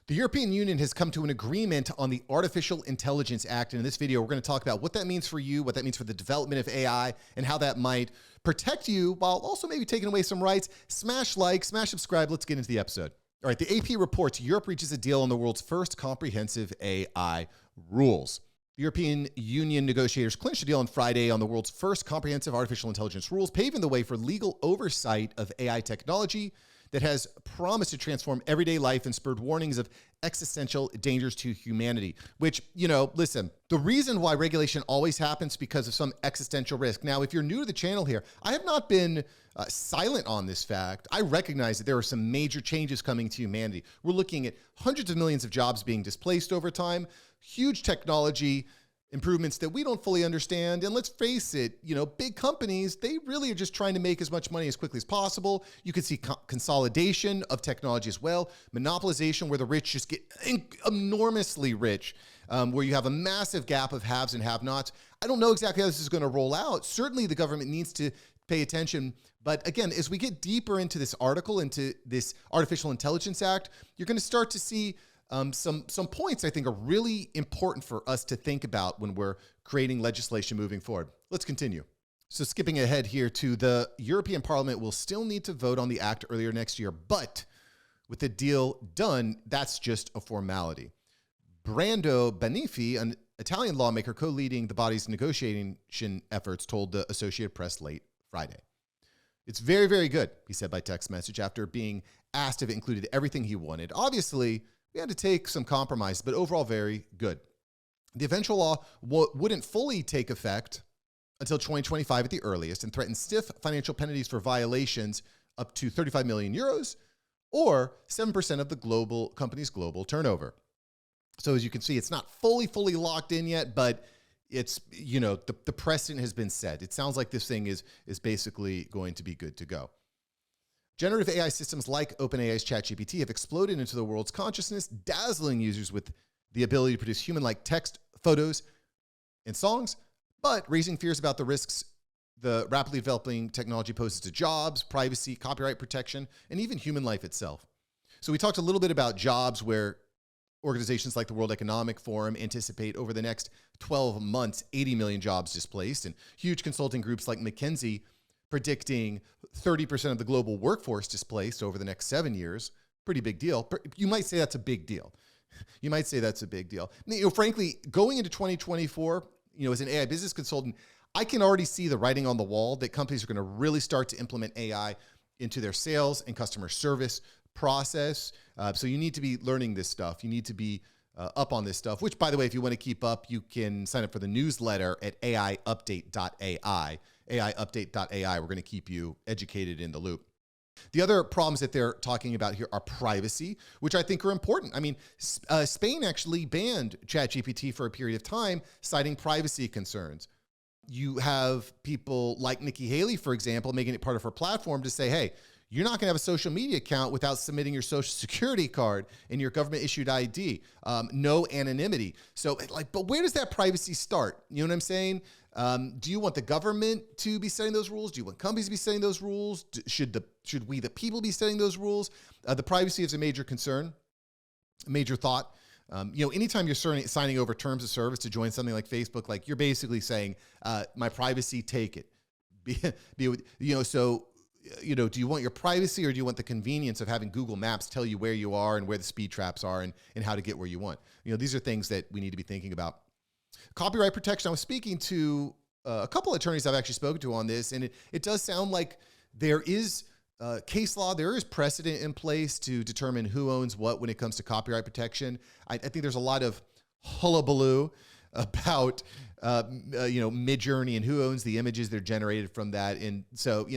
The European Union has come to an agreement on the Artificial Intelligence Act. And in this video, we're going to talk about what that means for you, what that means for the development of AI, and how that might protect you while also maybe taking away some rights. Smash like, smash subscribe. Let's get into the episode. All right, the AP reports Europe reaches a deal on the world's first comprehensive AI rules. The European Union negotiators clinched a deal on Friday on the world's first comprehensive artificial intelligence rules, paving the way for legal oversight of AI technology that has promised to transform everyday life and spurred warnings of existential dangers to humanity. Which, listen, the reason why regulation always happens because of some existential risk. Now, if you're new to the channel here, I have not been silent on this fact. I recognize that there are some major changes coming to humanity. We're looking at hundreds of millions of jobs being displaced over time, huge technology improvements that we don't fully understand. And let's face it, big companies, they really are just trying to make as much money as quickly as possible. You can see consolidation of technology as well, monopolization where the rich just get enormously rich, where you have a massive gap of haves and have-nots. I don't know exactly how this is going to roll out. Certainly the government needs to pay attention. But again, as we get deeper into this article, into this Artificial Intelligence Act, you're going to start to see some points I think are really important for us to think about when we're creating legislation moving forward. Let's continue. So skipping ahead here to the European Parliament will still need to vote on the act earlier next year, but with the deal done, that's just a formality. Brando Banifi, an Italian lawmaker co-leading the body's negotiation efforts, told the Associated Press late Friday. It's very, very good, he said by text message after being asked if it included everything he wanted. Obviously, we had to take some compromise, but overall very good. The eventual law wouldn't fully take effect until 2025 at the earliest and threatens stiff financial penalties for violations up to 35 million euros or 7% of the company's global turnover. So as you can see, it's not fully locked in yet, but it's, the precedent has been set. It sounds like this thing is basically going to be good to go. Generative AI systems like OpenAI's ChatGPT have exploded into the world's consciousness, dazzling users with the ability to produce human-like text, photos, and songs, but raising fears about the risks the rapidly developing technology poses to jobs, privacy, copyright protection, and even human life itself. So we talked a little bit about jobs where organizations like the World Economic Forum anticipate over the next 12 months, 80 million jobs displaced, and huge consulting groups like McKinsey predicting 30% of the global workforce displaced over the next 7 years. Pretty big deal. You might say that's a big deal. You might say that's a big deal. Frankly, going into 2024, as an AI business consultant, I can already see the writing on the wall that companies are going to really start to implement AI into their sales and customer service process. So you need to be learning this stuff. You need to be up on this stuff, which, by the way, if you want to keep up, you can sign up for the newsletter at aiupdate.ai. aiupdate.ai. We're going to keep you educated in the loop. The other problems that they're talking about here are privacy, which I think are important. I mean, Spain actually banned ChatGPT for a period of time, citing privacy concerns. You have people like Nikki Haley, for example, making it part of her platform to say, hey, you're not going to have a social media account without submitting your social security card and your government issued ID. No anonymity. So but where does that privacy start? You know what I'm saying? Do you want the government to be setting those rules? Do you want companies to be setting those rules? Should we, the people, be setting those rules? The privacy is a major concern, a major thought. Anytime you're signing over terms of service to join something like Facebook, you're basically saying, my privacy, take it. Do you want your privacy or do you want the convenience of having Google Maps tell you where you are and where the speed traps are and how to get where you want? These are things that we need to be thinking about. Copyright protection. I was speaking to a couple of attorneys I've actually spoken to on this, and it does sound like there is case law, there is precedent in place to determine who owns what when it comes to copyright protection. I think there's a lot of hullabaloo about, Midjourney and who owns the images that are generated from that. And so,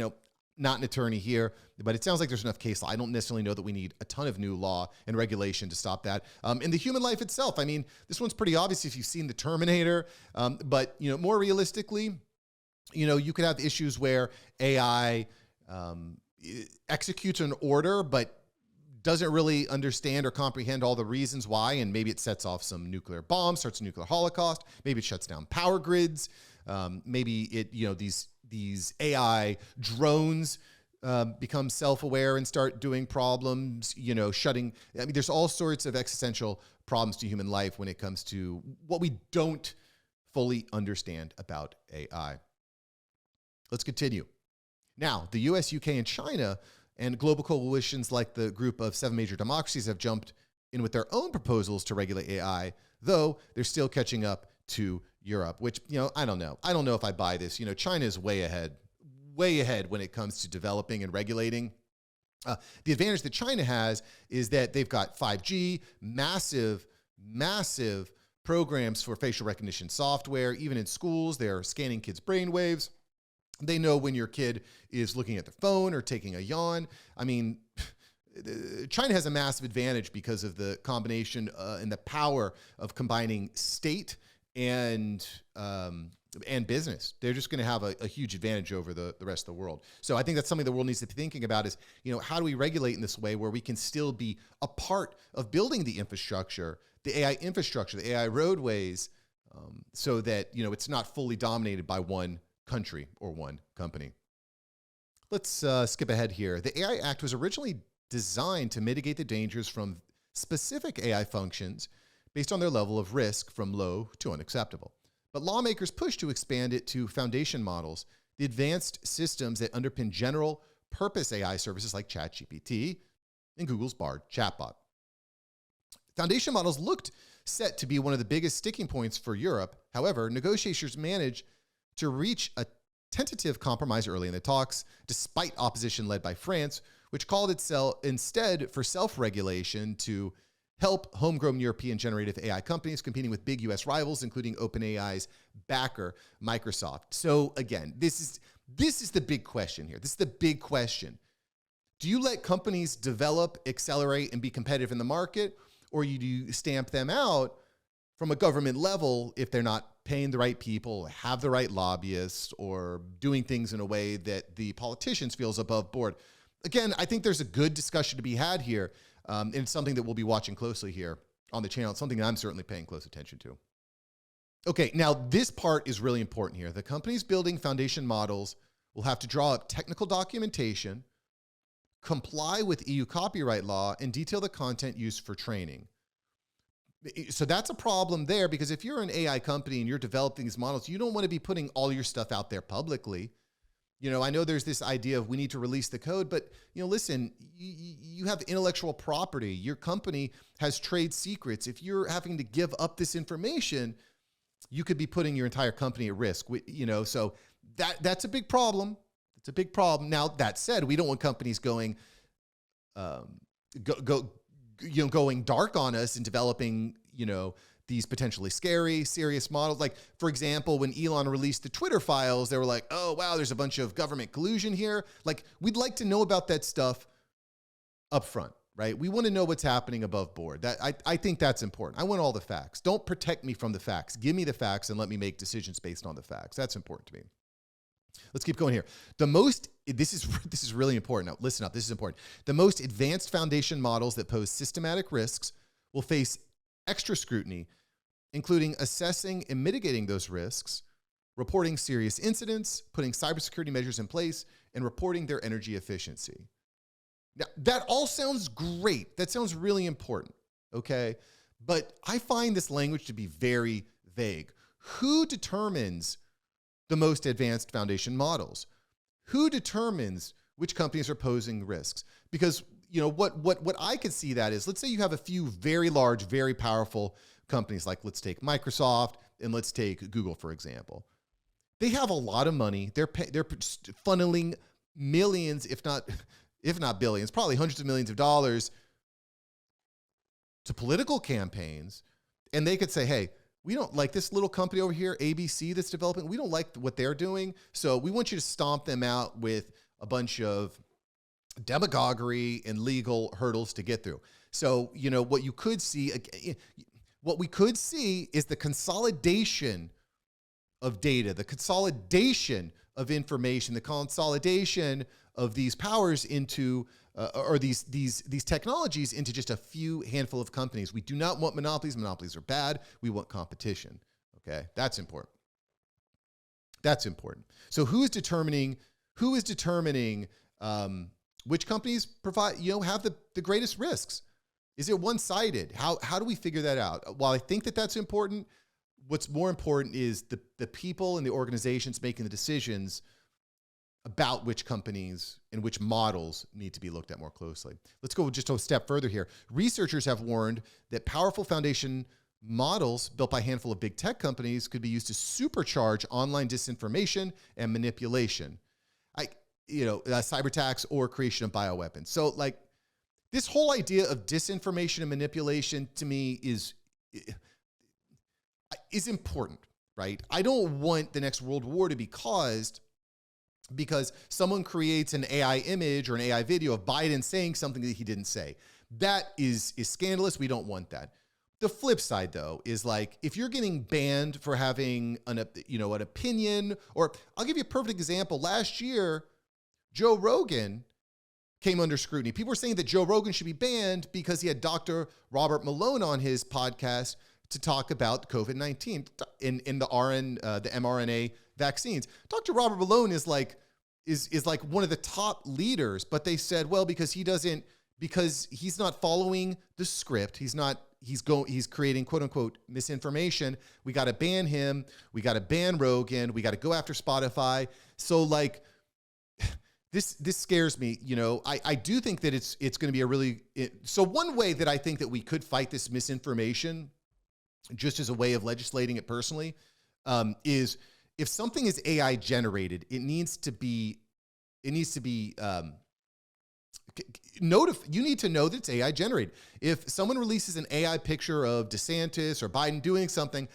not an attorney here, but it sounds like there's enough case law. I don't necessarily know that we need a ton of new law and regulation to stop that. In the human life itself, I mean, this one's pretty obvious if you've seen The Terminator, but, more realistically, you could have issues where AI executes an order, but doesn't really understand or comprehend all the reasons why, and maybe it sets off some nuclear bombs, starts a nuclear holocaust, maybe it shuts down power grids, maybe it, these AI drones become self-aware and start doing problems, shutting. I mean, there's all sorts of existential problems to human life when it comes to what we don't fully understand about AI. Let's continue. Now, the US, UK, and China and global coalitions like the group of 7 major democracies have jumped in with their own proposals to regulate AI, though they're still catching up to Europe, which, I don't know. I don't know if I buy this. China is way ahead when it comes to developing and regulating. The advantage that China has is that they've got 5G, massive programs for facial recognition software. Even in schools, they're scanning kids' brainwaves. They know when your kid is looking at their phone or taking a yawn. I mean, China has a massive advantage because of the combination and the power of combining state and business. They're just going to have a huge advantage over the rest of the world. So I think that's something the world needs to be thinking about is, how do we regulate in this way where we can still be a part of building the infrastructure, the AI infrastructure, the AI roadways, so that, it's not fully dominated by one country or one company. Let's skip ahead here. The AI Act was originally designed to mitigate the dangers from specific AI functions based on their level of risk from low to unacceptable. But lawmakers pushed to expand it to foundation models, the advanced systems that underpin general purpose AI services like ChatGPT and Google's Bard chatbot. Foundation models looked set to be one of the biggest sticking points for Europe. However, negotiators managed to reach a tentative compromise early in the talks, despite opposition led by France, which called itself instead for self-regulation to help homegrown European generative AI companies competing with big US rivals, including OpenAI's backer, Microsoft. So again, this is the big question here. This is the big question. Do you let companies develop, accelerate, and be competitive in the market, or do you stamp them out from a government level if they're not paying the right people, have the right lobbyists, or doing things in a way that the politicians feels above board? Again, I think there's a good discussion to be had here, and it's something that we'll be watching closely here on the channel. It's something that I'm certainly paying close attention to. Okay, now this part is really important here. The companies building foundation models will have to draw up technical documentation, comply with EU copyright law, and detail the content used for training. So that's a problem there, because if you're an AI company and you're developing these models, you don't want to be putting all your stuff out there publicly. I know there's this idea of we need to release the code, but listen, you have intellectual property. Your company has trade secrets. If you're having to give up this information, you could be putting your entire company at risk. So that's a big problem. It's a big problem. Now, that said, we don't want companies going going dark on us and developing, these potentially scary, serious models. Like, for example, when Elon released the Twitter files, they were like, oh, wow, there's a bunch of government collusion here. Like, we'd like to know about that stuff up front, right? We want to know what's happening above board. I think that's important. I want all the facts. Don't protect me from the facts. Give me the facts and let me make decisions based on the facts. That's important to me. Let's keep going here. This is really important. Now, listen up. This is important. The most advanced foundation models that pose systematic risks will face extra scrutiny, including assessing and mitigating those risks, reporting serious incidents, putting cybersecurity measures in place, and reporting their energy efficiency. Now, that all sounds great. That sounds really important, okay? But I find this language to be very vague. Who determines the most advanced foundation models? Who determines which companies are posing risks? Because what I could see that is, let's say you have a few very large, very powerful companies, like let's take Microsoft and let's take Google, for example. They have a lot of money. They're funneling millions, if not billions, probably hundreds of millions of dollars to political campaigns. And they could say, hey, we don't like this little company over here, ABC, that's developing. We don't like what they're doing. So we want you to stomp them out with a bunch of demagoguery and legal hurdles to get through. So, what you could see, what we could see is the consolidation of data, the consolidation of information, the consolidation of these powers into, or these technologies into just a few handful of companies. We do not want monopolies. Monopolies are bad. We want competition. Okay, that's important. That's important. So who is determining Which companies provide, have the greatest risks? Is it one-sided? How do we figure that out? While I think that that's important, what's more important is the people and the organizations making the decisions about which companies and which models need to be looked at more closely. Let's go just a step further here. Researchers have warned that powerful foundation models built by a handful of big tech companies could be used to supercharge online disinformation and manipulation, cyber attacks or creation of bioweapons. So like this whole idea of disinformation and manipulation to me is important, right? I don't want the next world war to be caused because someone creates an AI image or an AI video of Biden saying something that he didn't say. That is scandalous. We don't want that. The flip side, though, is like if you're getting banned for having an opinion, or I'll give you a perfect example. Last year, Joe Rogan came under scrutiny. People were saying that Joe Rogan should be banned because he had Dr. Robert Malone on his podcast to talk about COVID-19 in the mRNA vaccines. Dr. Robert Malone is like one of the top leaders, but they said, well, because he's not following the script, he's creating quote unquote misinformation. We got to ban him. We got to ban Rogan. We got to go after Spotify. So like this scares me. I do think that it's going to be so one way that I think that we could fight this misinformation, just as a way of legislating it personally, is if something is AI generated, you need to know that it's AI generated. If someone releases an AI picture of DeSantis or Biden doing something,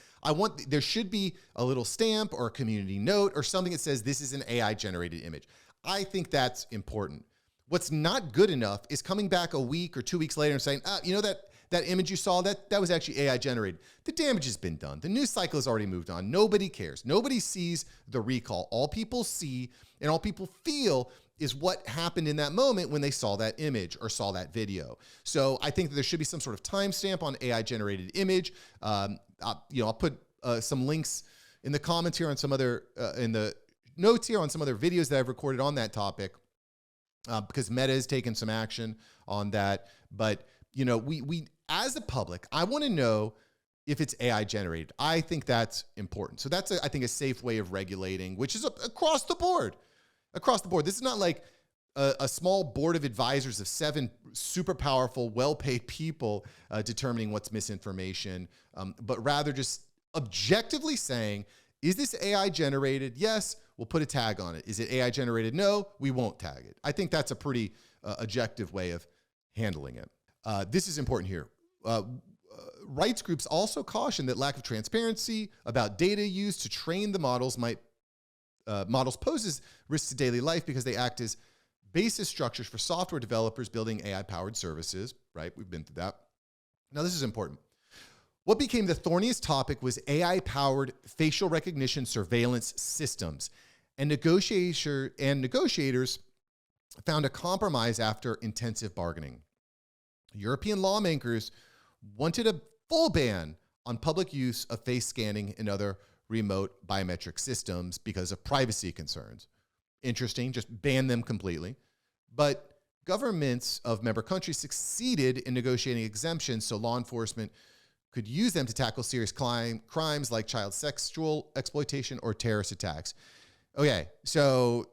there should be a little stamp or a community note or something that says this is an AI generated image. I think that's important. What's not good enough is coming back a week or 2 weeks later and saying, that image you saw, that was actually AI generated. The damage has been done. The news cycle has already moved on. Nobody cares. Nobody sees the recall. All people see and all people feel is what happened in that moment when they saw that image or saw that video. So I think that there should be some sort of timestamp on AI generated image. I'll put some links in the comments here on some other, in the notes here on some other videos that I've recorded on that topic, because Meta has taken some action on that. But, we as a public, I want to know if it's AI generated. I think that's important. So that's, I think, a safe way of regulating, which is across the board. Across the board. This is not like a small board of advisors of 7 super powerful, well-paid people determining what's misinformation, but rather just objectively saying, is this AI generated? Yes, we'll put a tag on it. Is it AI generated? No, we won't tag it. I think that's a pretty objective way of handling it. This is important here. Rights groups also caution that lack of transparency about data used to train the models poses risks to daily life because they act as basis structures for software developers building AI-powered services, right? We've been through that. Now, this is important. What became the thorniest topic was AI-powered facial recognition surveillance systems, and negotiators found a compromise after intensive bargaining. European lawmakers wanted a full ban on public use of face scanning and other remote biometric systems because of privacy concerns. Interesting, just ban them completely. But governments of member countries succeeded in negotiating exemptions so law enforcement could use them to tackle serious crimes like child sexual exploitation or terrorist attacks. Okay, so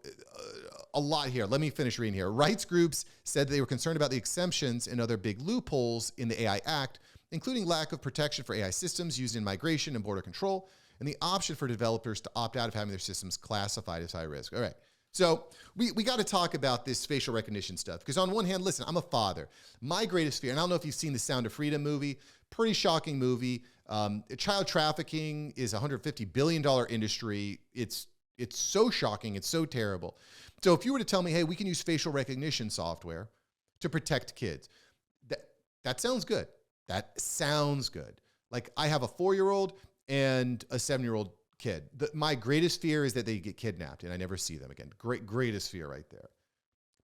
a lot here. Let me finish reading here. Rights groups said they were concerned about the exemptions and other big loopholes in the AI Act, including lack of protection for AI systems used in migration and border control, and the option for developers to opt out of having their systems classified as high risk. All right. So we got to talk about this facial recognition stuff, because on one hand, listen, I'm a father. My greatest fear, and I don't know if you've seen the Sound of Freedom movie, pretty shocking movie. Child trafficking is a $150 billion industry. It's so shocking. It's so terrible. So if you were to tell me, hey, we can use facial recognition software to protect kids, that sounds good. That sounds good. Like, I have a 4-year-old and a 7-year-old kid. My greatest fear is that they get kidnapped and I never see them again. Greatest fear right there.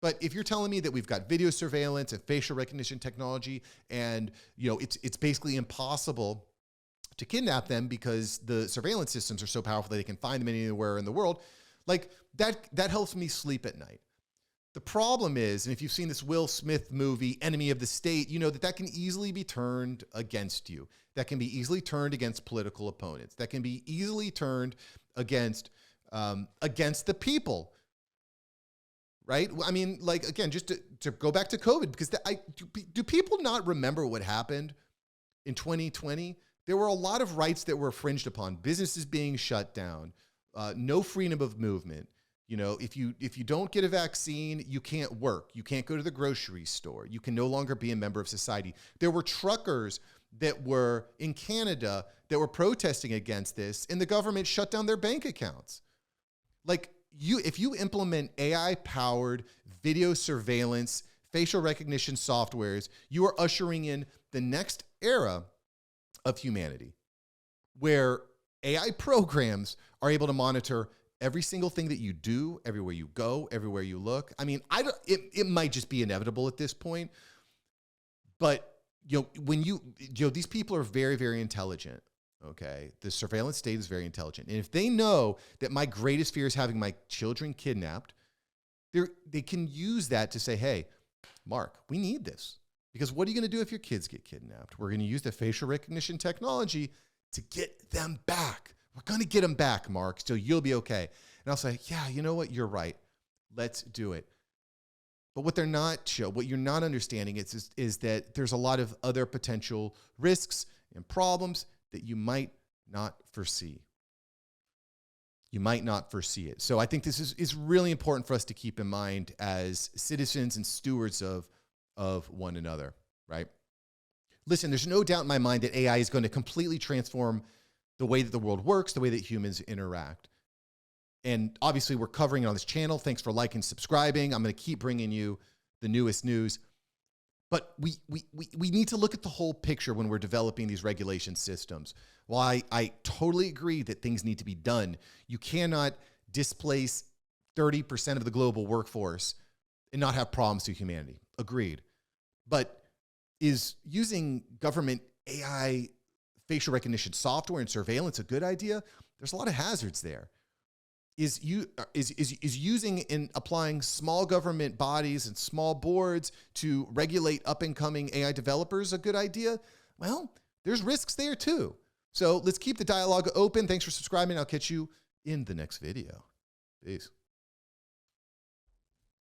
But if you're telling me that we've got video surveillance and facial recognition technology, and it's basically impossible to kidnap them because the surveillance systems are so powerful that they can find them anywhere in the world, like that helps me sleep at night. The problem is, and if you've seen this Will Smith movie, Enemy of the State, you know that that can easily be turned against you. That can be easily turned against political opponents. That can be easily turned against the people, right? I mean, like, again, just to go back to COVID, because do people not remember what happened in 2020? There were a lot of rights that were infringed upon, businesses being shut down, no freedom of movement. You know, if you don't get a vaccine, you can't work. You can't go to the grocery store. You can no longer be a member of society. There were truckers that were in Canada that were protesting against this, and the government shut down their bank accounts. Like, if you implement AI-powered video surveillance, facial recognition softwares, you are ushering in the next era of humanity, where AI programs are able to monitor every single thing that you do, everywhere you go, everywhere you look. I mean, it might just be inevitable at this point, but these people are very, very intelligent. Okay, the surveillance state is very intelligent, and if they know that my greatest fear is having my children kidnapped, they can use that to say, "Hey, Mark, we need this because what are you going to do if your kids get kidnapped? We're going to use the facial recognition technology to get them back. We're going to get them back, Mark, so you'll be okay." And I'll say, "Yeah, you know what? You're right. Let's do it." But what you're not understanding is that there's a lot of other potential risks and problems that you might not foresee. You might not foresee it. So I think this is really important for us to keep in mind as citizens and stewards of one another, right? Listen, there's no doubt in my mind that AI is going to completely transform the way that the world works, the way that humans interact. And obviously we're covering it on this channel. Thanks for liking, subscribing. I'm going to keep bringing you the newest news. But we need to look at the whole picture when we're developing these regulation systems. While I totally agree that things need to be done, you cannot displace 30% of the global workforce and not have problems to humanity. Agreed. But is using government AI facial recognition software and surveillance a good idea? There's a lot of hazards there. Is using and applying small government bodies and small boards to regulate up-and-coming AI developers a good idea? Well, there's risks there too. So let's keep the dialogue open. Thanks for subscribing. I'll catch you in the next video. Peace.